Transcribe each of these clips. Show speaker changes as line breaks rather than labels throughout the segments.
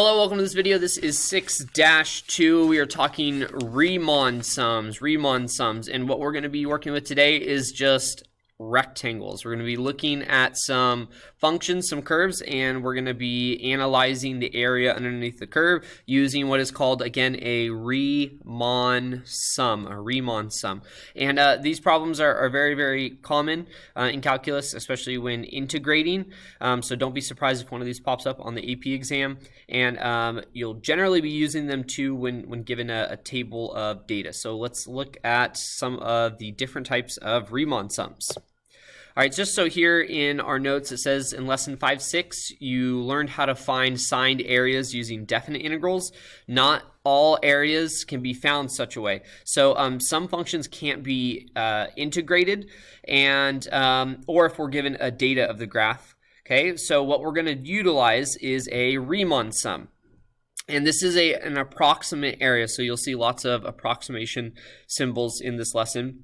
Hello, welcome to this video. This is 6-2. We are talking Riemann sums, and what we're going to be working with today is just rectangles. We're going to be looking at some functions, some curves, and we're going to be analyzing the area underneath the curve using what is called, again, a Riemann sum, And these problems are very, very common in calculus, especially when integrating. So don't be surprised if one of these pops up on the AP exam. And you'll generally be using them too when given a table of data. So let's look at some of the different types of Riemann sums. All right, just so here in our notes, it says in lesson 5-6, you learned how to find signed areas using definite integrals. Not all areas can be found such a way. So some functions can't be integrated, and or if we're given a data of the graph. Okay, so what we're going to utilize is a Riemann sum. And this is an approximate area, so you'll see lots of approximation symbols in this lesson.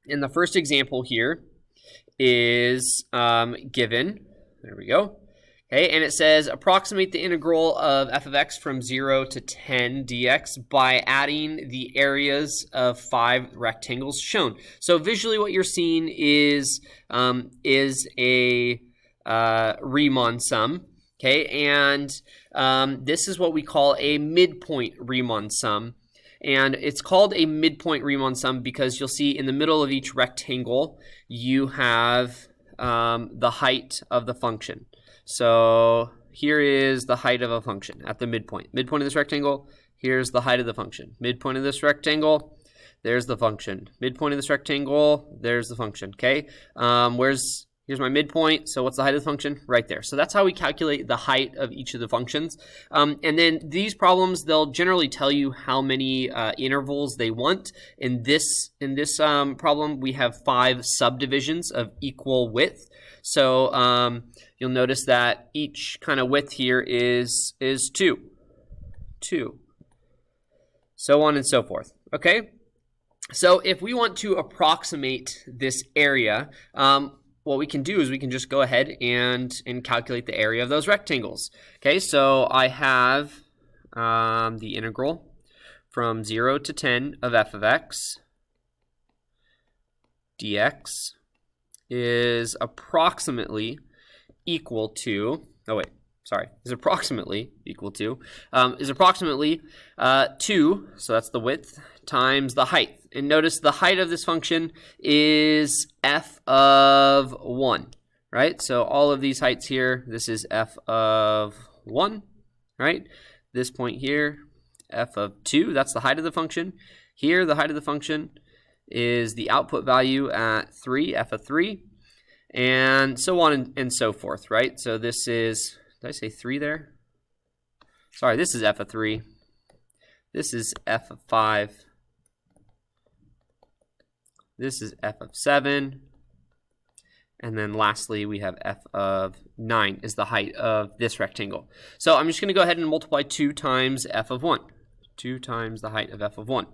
In the first example here is given. There we go. Okay, and it says approximate the integral of f of x from 0 to 10 dx by adding the areas of 5 rectangles shown. So visually what you're seeing is a Riemann sum. Okay, and this is what we call a midpoint Riemann sum. And it's called a midpoint Riemann sum because you'll see in the middle of each rectangle, you have the height of the function. So here is the height of a function at the midpoint. Midpoint of this rectangle, here's the height of the function. Midpoint of this rectangle, there's the function. Midpoint of this rectangle, there's the function, okay? Here's my midpoint, so what's the height of the function? Right there. So that's how we calculate the height of each of the functions. And then these problems, they'll generally tell you how many intervals they want. In this problem, we have 5 subdivisions of equal width. So you'll notice that each kind of width here is 2. So on and so forth, okay? So if we want to approximate this area, what we can do is we can just go ahead and calculate the area of those rectangles. Okay, so I have the integral from 0 to 10 of f of x dx is approximately equal to, is approximately equal to, 2, so that's the width, times the height. And notice the height of this function is f of 1, right? So all of these heights here, this is f of 1, right? This point here, f of 2, that's the height of the function. Here, the height of the function is the output value at 3, f of 3, and so on and so forth, right? So this is, did I say 3 there? Sorry, this is f of 3. This is f of 5. This is f of 7. And then lastly, we have f of 9 is the height of this rectangle. So I'm just going to go ahead and multiply 2 times f of 1. 2 times the height of f of 1.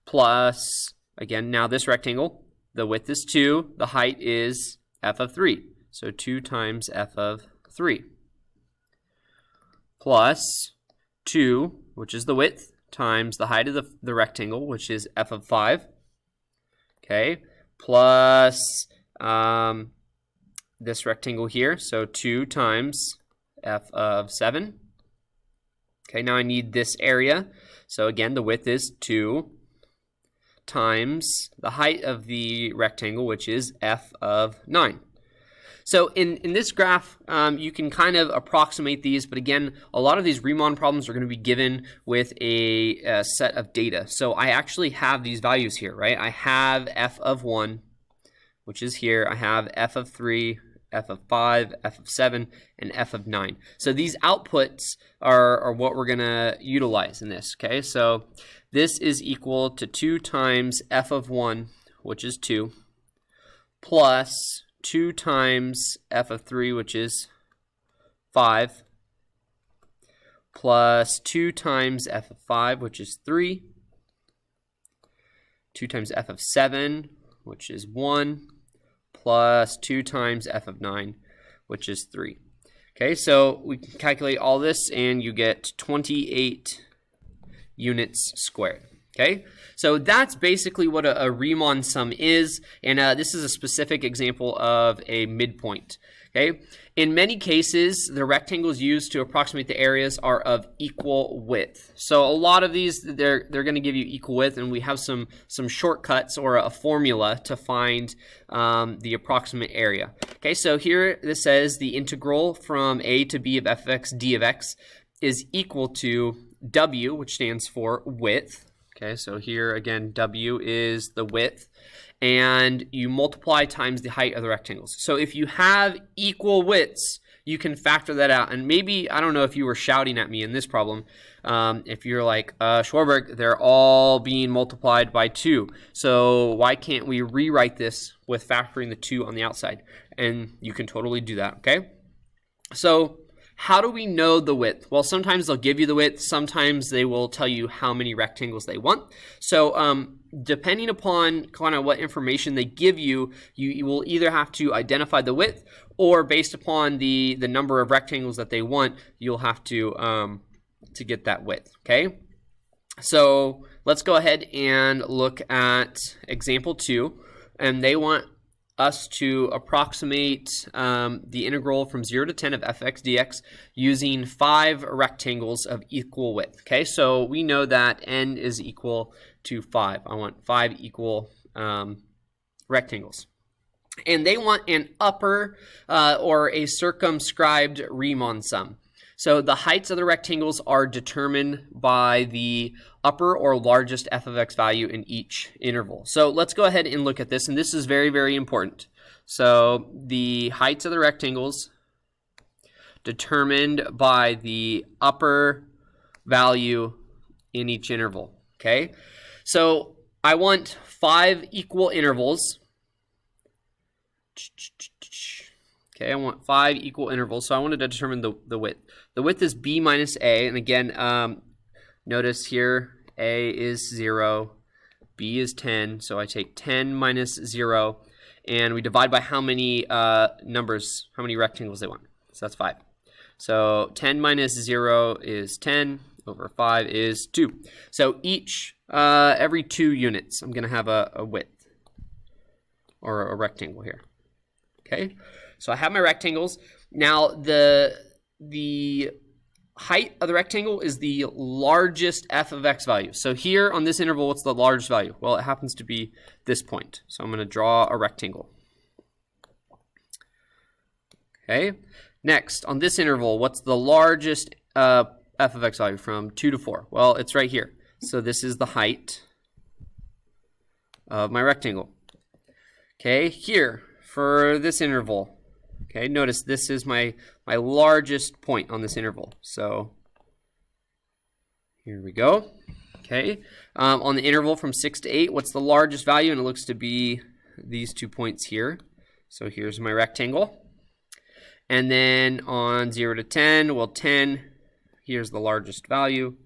Plus, again, now this rectangle, the width is 2. The height is f of 3. So 2 times f of 3. Plus 2, which is the width, times the height of the rectangle, which is f of 5. Okay, plus this rectangle here, so 2 times f of 7. Okay, now I need this area. So again, the width is 2 times the height of the rectangle, which is f of 9. So in this graph, you can kind of approximate these, but again, a lot of these Riemann problems are going to be given with a set of data. So I actually have these values here, right? I have f of 1, which is here. I have f of 3, f of 5, f of 7, and f of 9. So these outputs are what we're going to utilize in this, okay? So this is equal to 2 times f of 1, which is 2, plus 2 times f of 3, which is 5, plus 2 times f of 5, which is 3, 2 times f of 7, which is 1, plus 2 times f of 9, which is 3. Okay, so we can calculate all this and you get 28 units squared. Okay, so that's basically what a Riemann sum is, and this is a specific example of a midpoint. Okay, in many cases, the rectangles used to approximate the areas are of equal width. So a lot of these, they're going to give you equal width, and we have some shortcuts or a formula to find the approximate area. Okay, so here this says the integral from a to b of f of x d of x is equal to w, which stands for width. Okay, so here again, w is the width, and you multiply times the height of the rectangles. So if you have equal widths, you can factor that out. And maybe, I don't know if you were shouting at me in this problem, if you're like, Schwarberg, they're all being multiplied by 2. So why can't we rewrite this with factoring the 2 on the outside? And you can totally do that, okay? So how do we know the width? Well, sometimes they'll give you the width. Sometimes they will tell you how many rectangles they want. So depending upon kind of what information they give you, you will either have to identify the width, or based upon the number of rectangles that they want, you'll have to get that width, okay? So let's go ahead and look at example 2, and they want us to approximate the integral from 0 to 10 of f(x) dx using 5 rectangles of equal width. Okay, so we know that n is equal to 5. I want 5 equal rectangles. And they want an upper or a circumscribed Riemann sum. So the heights of the rectangles are determined by the upper or largest f of x value in each interval. So let's go ahead and look at this, and this is very, very important. So the heights of the rectangles determined by the upper value in each interval, okay? So I want 5 equal intervals. Okay, I want 5 equal intervals, so I wanted to determine the width. The width is b minus a, and again, notice here a is 0, b is 10, so I take 10 minus 0, and we divide by how many numbers, how many rectangles they want. So that's 5. So 10 minus 0 is 10, over 5 is 2. So every 2 units, I'm going to have a width, or a rectangle here. Okay, so I have my rectangles. Now the height of the rectangle is the largest f of x value. So here on this interval, what's the largest value? Well, it happens to be this point. So I'm going to draw a rectangle. Okay, next on this interval, what's the largest f of x value from 2 to 4? Well, it's right here. So this is the height of my rectangle. Okay, here for this interval. Okay, notice this is my largest point on this interval. So here we go. Okay, on the interval from 6 to 8, what's the largest value? And it looks to be these 2 points here. So here's my rectangle. And then on 0 to 10, well, 10, here's the largest value.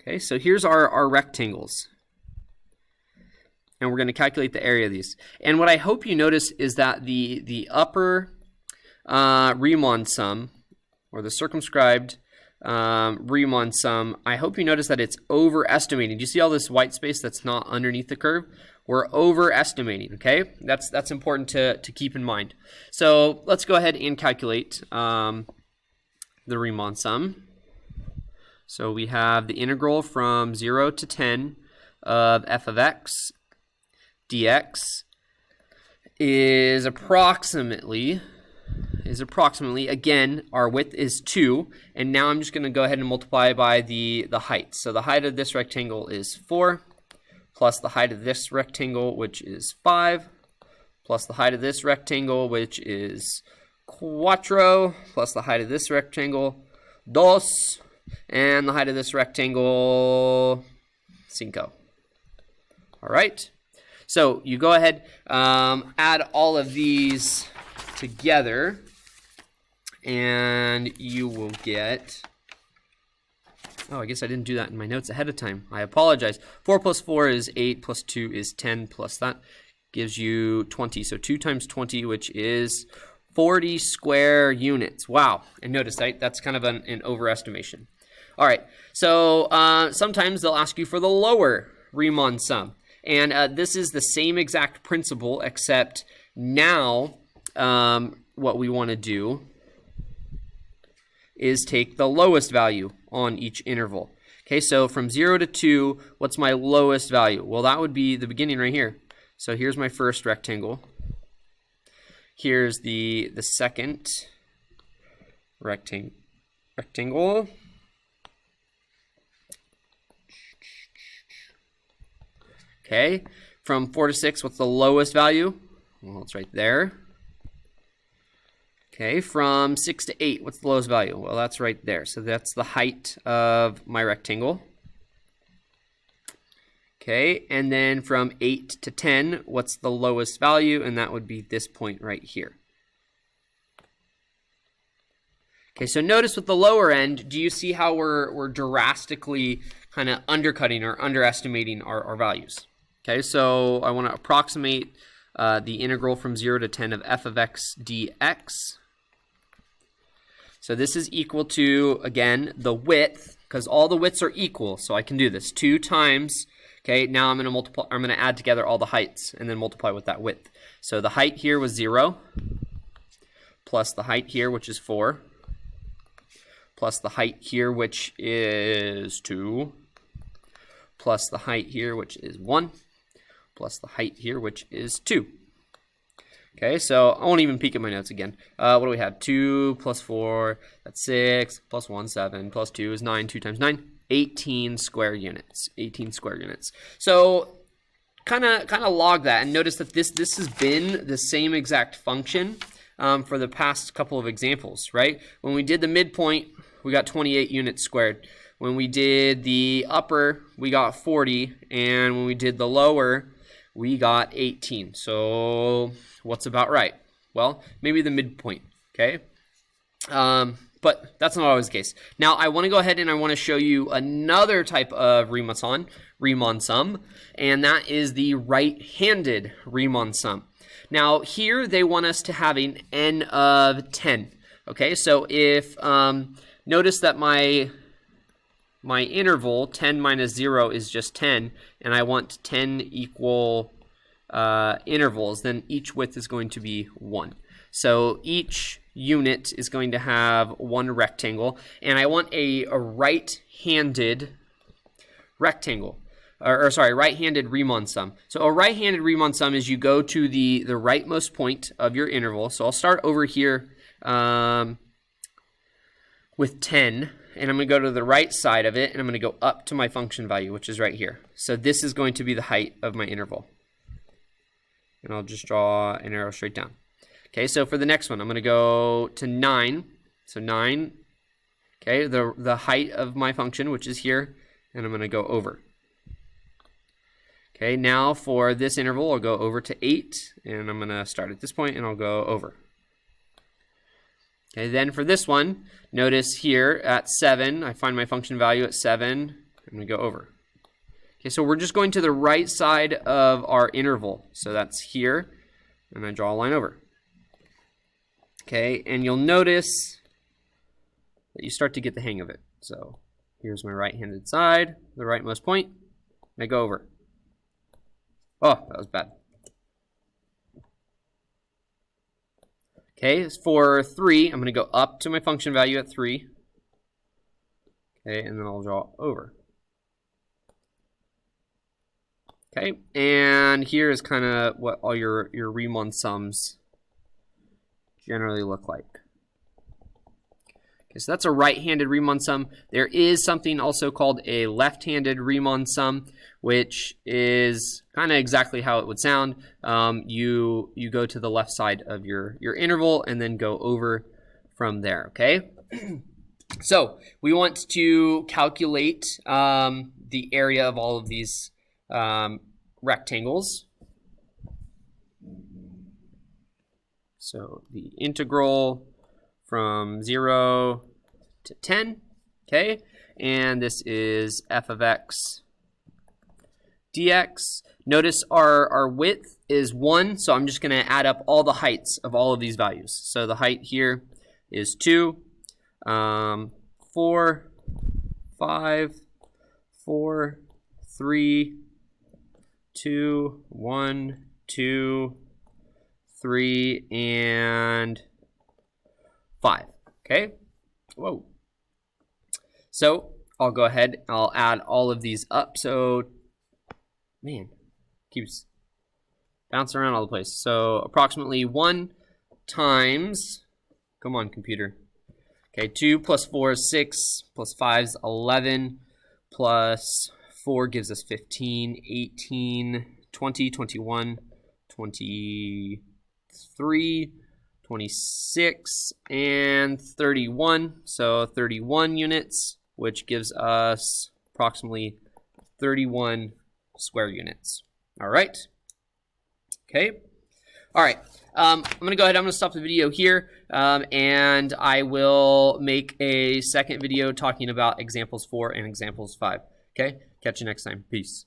Okay, so here's our rectangles. And we're going to calculate the area of these. And what I hope you notice is that the upper Riemann sum, or the circumscribed Riemann sum, I hope you notice that it's overestimating. Do you see all this white space that's not underneath the curve? We're overestimating, okay? That's important to keep in mind. So let's go ahead and calculate the Riemann sum. So we have the integral from 0 to 10 of f of x dx is approximately, again, our width is 2, and now I'm just going to go ahead and multiply by the height. So the height of this rectangle is 4, plus the height of this rectangle, which is 5, plus the height of this rectangle, which is 4, plus the height of this rectangle, 2, and the height of this rectangle, 5. All right. So you go ahead, add all of these together, and you will get, oh, I guess I didn't do that in my notes ahead of time. I apologize. 4 plus 4 is 8, plus 2 is 10, plus that gives you 20. So 2 times 20, which is 40 square units. Wow. And notice, right, that's kind of an overestimation. All right, so sometimes they'll ask you for the lower Riemann sum. And this is the same exact principle, except now what we want to do is take the lowest value on each interval. Okay, so from 0 to 2, what's my lowest value? Well, that would be the beginning right here. So here's my first rectangle. Here's the second rectangle. Okay, from 4 to 6, what's the lowest value? Well, it's right there. Okay, from 6 to 8, what's the lowest value? Well, that's right there. So that's the height of my rectangle. Okay, and then from 8 to 10, what's the lowest value? And that would be this point right here. Okay, so notice with the lower end, do you see how we're drastically kind of undercutting or underestimating our values? Okay, so I want to approximate the integral from 0 to 10 of f of x dx. So this is equal to, again, the width, because all the widths are equal, so I can do this. 2 times, okay, now I'm going to add together all the heights and then multiply with that width. So the height here was 0, plus the height here, which is 4, plus the height here, which is 2, plus the height here, which is 1, plus the height here, which is 2. Okay, so I won't even peek at my notes again. What do we have? 2 plus 4, that's 6, plus 1, 7, plus 2 is 9, 2 times 9, 18 square units. 18 square units. So kind of log that and notice that this has been the same exact function for the past couple of examples, right? When we did the midpoint, we got 28 units squared. When we did the upper, we got 40, and when we did the lower, we got 18. So what's about right? Well, maybe the midpoint, okay? But that's not always the case. Now, I want to go ahead and I want to show you another type of Riemann sum, and that is the right-handed Riemann sum. Now, here they want us to have an n of 10, okay? So if, notice that my interval, 10 minus 0, is just 10, and I want 10 equal intervals, then each width is going to be 1. So each unit is going to have one rectangle, and I want a right-handed rectangle, or sorry, right-handed Riemann sum. So a right-handed Riemann sum is you go to the rightmost point of your interval. So I'll start over here with 10, and I'm going to go to the right side of it, and I'm going to go up to my function value, which is right here. So this is going to be the height of my interval. And I'll just draw an arrow straight down. Okay, so for the next one, I'm going to go to 9. So 9, okay, the height of my function, which is here, and I'm going to go over. Okay, now for this interval, I'll go over to 8, and I'm going to start at this point, and I'll go over. Okay, then for this one, notice here at 7, I find my function value at 7, I'm going to go over. Okay, so we're just going to the right side of our interval. So that's here, and I draw a line over. Okay, and you'll notice that you start to get the hang of it. So here's my right-handed side, the rightmost point, and I go over. Oh, that was bad. Okay, for 3, I'm going to go up to my function value at 3. Okay, and then I'll draw over. Okay, and here is kind of what all your Riemann sums generally look like. Okay, so that's a right-handed Riemann sum. There is something also called a left-handed Riemann sum, which is kind of exactly how it would sound. You go to the left side of your interval and then go over from there, okay? So we want to calculate the area of all of these rectangles. So the integral from 0 to 10, okay? And this is f of x dx. Notice our width is 1, so I'm just going to add up all the heights of all of these values. So the height here is 2, 4, 5, 4, 3, 2, 1, 2, 3, and 5. Okay? Whoa. So I'll go ahead, I'll add all of these up. So, man, keeps bouncing around all the place. So approximately 1 times, come on, computer. Okay, 2 plus 4 is 6, plus 5 is 11, plus 4 gives us 15, 18, 20, 21, 23, 26, and 31. So 31 units, which gives us approximately 31 square units. All right. Okay. All right. I'm going to go ahead. I'm going to stop the video here, and I will make a second video talking about examples 4 and examples 5. Okay. Catch you next time. Peace.